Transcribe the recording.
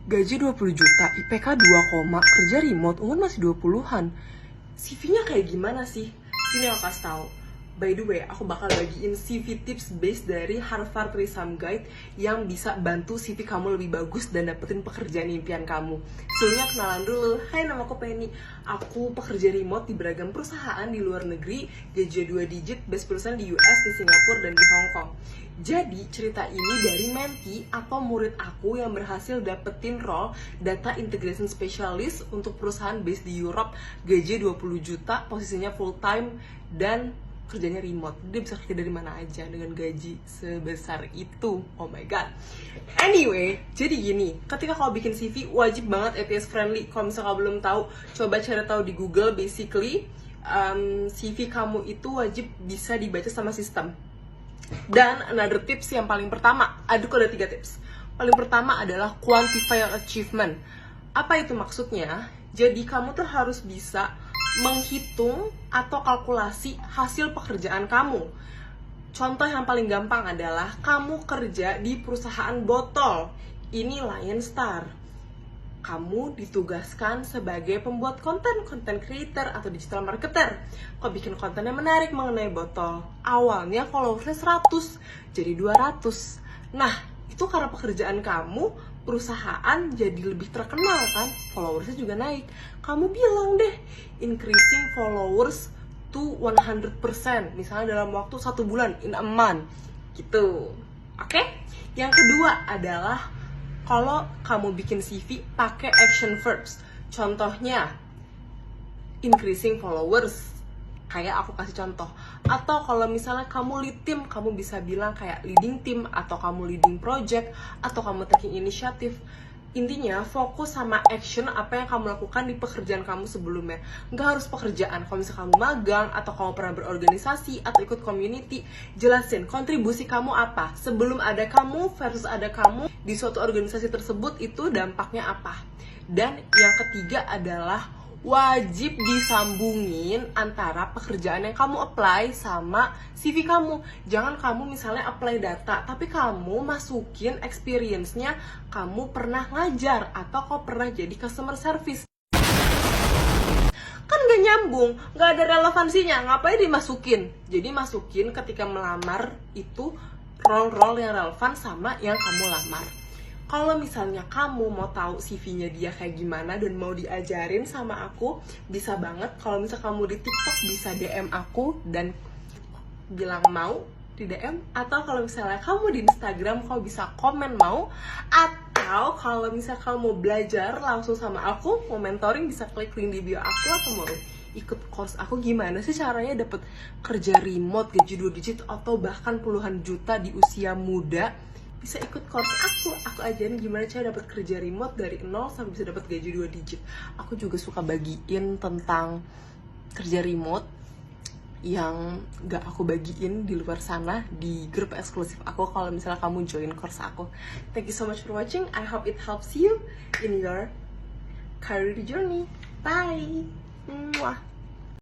Gaji 20 juta, IPK 2, kerja remote, umur masih 20-an. CV-nya kayak gimana sih? Sini aku kasih tahu. By the way, aku bakal bagiin CV tips based dari Harvard Resume Guide yang bisa bantu CV kamu lebih bagus dan dapetin pekerjaan impian kamu. Sebelumnya kenalan dulu. Hai, nama aku Penny. Aku pekerja remote di beragam perusahaan di luar negeri, gaji 2 digit, base perusahaan di US, di Singapura, dan di Hong Kong. Jadi cerita ini dari mentee atau murid aku yang berhasil dapetin role Data Integration Specialist untuk perusahaan based di Europe, gaji 20 juta, posisinya full time, dan kerjanya remote. Dia bisa kerja dari mana aja dengan gaji sebesar itu. Oh my god. Anyway, jadi gini, ketika kau bikin CV wajib banget ATS friendly. Kalau misalnya kau belum tahu, coba cari tahu di Google. Basically, CV kamu itu wajib bisa dibaca sama sistem. Dan another tips yang paling pertama, ada 3 tips. Paling pertama adalah quantify your achievement. Apa itu maksudnya? Jadi kamu tuh harus bisa menghitung atau kalkulasi hasil pekerjaan kamu. Contoh yang paling gampang adalah kamu kerja di perusahaan botol. Ini Lion Star. Kamu ditugaskan sebagai pembuat konten creator atau digital marketer. Kau bikin konten yang menarik mengenai botol. Awalnya followersnya 100, jadi 200. Nah, itu karena pekerjaan kamu, perusahaan jadi lebih terkenal kan, followersnya juga naik. Kamu bilang deh, increasing followers to 100%, misalnya dalam waktu 1 bulan, in a month, gitu. Oke? Yang kedua adalah kalau kamu bikin CV pakai action verbs. Contohnya increasing followers, kayak aku kasih contoh. Atau kalau misalnya kamu lead team, kamu bisa bilang kayak leading team, atau kamu leading project, atau kamu taking initiative. Intinya fokus sama action apa yang kamu lakukan di pekerjaan kamu sebelumnya. Nggak harus pekerjaan. Kalau misalnya kamu magang, atau kamu pernah berorganisasi, atau ikut community, jelasin kontribusi kamu apa. Sebelum ada kamu versus ada kamu di suatu organisasi tersebut, itu dampaknya apa. Dan yang ketiga adalah wajib disambungin antara pekerjaan yang kamu apply sama CV kamu. Jangan kamu misalnya apply data, tapi kamu masukin experience-nya kamu pernah ngajar atau kau pernah jadi customer service. Kan gak nyambung, gak ada relevansinya, ngapain dimasukin? Jadi masukin ketika melamar itu role-role yang relevan sama yang kamu lamar. Kalau misalnya kamu mau tahu CV-nya dia kayak gimana dan mau diajarin sama aku, bisa banget. Kalau misalnya kamu di TikTok bisa DM aku dan bilang mau di DM. Atau kalau misalnya kamu di Instagram, kamu bisa komen mau. Atau kalau misalnya kamu mau belajar langsung sama aku, mau mentoring, bisa klik link di bio aku. Atau mau ikut course aku, gimana sih caranya dapet kerja remote gaji 2 digit atau bahkan puluhan juta di usia muda, bisa ikut course aku ajarin gimana cara dapat kerja remote dari 0 sampai bisa dapat gaji 2 digit. Aku juga suka bagiin tentang kerja remote yang gak aku bagiin di luar sana di grup eksklusif aku kalau misalnya kamu join course aku. Thank you so much for watching. I hope it helps you in your career journey. Bye. Mwah.